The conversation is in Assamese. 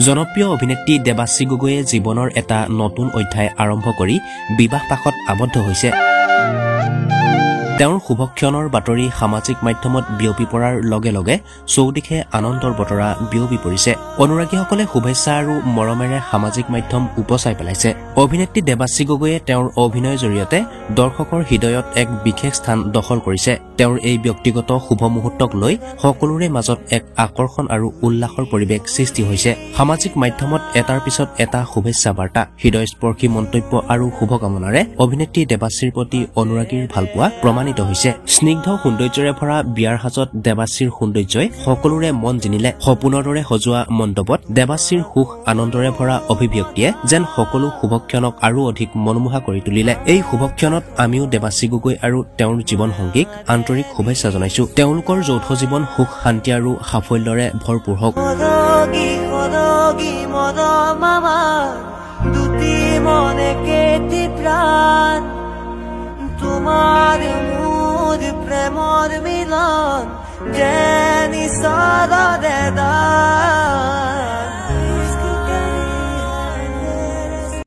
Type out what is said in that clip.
জনপ্ৰিয় অভিনেত্ৰী দেৱাশ্ৰী গগৈয়ে জীৱনৰ এটা নতুন অধ্যায় আৰম্ভ কৰি বিবাহ পাশত আবদ্ধ হৈছে। তেওঁৰ শুভক্ষণৰ বাতৰি সামাজিক মাধ্যমত বিয়পি পৰাৰ লগে লগে চৌদিশে আনন্দৰ বতৰা বিয়পি পৰিছে। অনুৰাগীসকলে শুভেচ্ছা আৰু মৰমেৰে সামাজিক মাধ্যম উপচাই পেলাইছে। অভিনেত্ৰী দেৱাশ্ৰী গগৈয়ে তেওঁৰ অভিনয়ৰ জৰিয়তে দৰ্শকৰ হৃদয়ত এক বিশেষ স্থান দখল কৰিছে। তেওঁৰ এই ব্যক্তিগত শুভ মুহূৰ্তক লৈ সকলোৰে মাজত এক আকৰ্ষণ আৰু উল্লাসৰ পৰিৱেশ সৃষ্টি হৈছে। সামাজিক মাধ্যমত এটাৰ পিছত এটা শুভেচ্ছা বাৰ্তা, হৃদয়স্পৰ্শী মন্তব্য আৰু শুভকামনাৰে অভিনেত্ৰী দেৱাশ্ৰীৰ প্ৰতি অনুৰাগীৰ ভালপোৱা প্ৰমাণিত হৈছে। স্নিগ্ধ সৌন্দৰ্যৰে ভৰা বিয়াৰ সাজত দেৱাশ্ৰীৰ সৌন্দৰ্যই সকলোৰে মন জিনিলে। সপোনৰ দৰে সজোৱা মণ্ডপত দেৱাশ্ৰীৰ সুখ আনন্দৰে ভৰা অভিব্যক্তিয়ে যেন সকলো শুভক্ষণক আৰু অধিক মনোমোহা কৰি তুলিলে। এই শুভক্ষণত আমিও দেৱাশ্ৰী গগৈ আৰু তেওঁৰ জীৱন সংগীক আন্তৰিক শুভেচ্ছা জনাইছো। তেওঁলোকৰ যৌথ জীৱন সুখ শান্তি আৰু সাফল্যৰে ভৰপূৰ হওক। তোমাৰ মোৰ প্ৰেমৰ মিলন যেনি সাৰা দেদা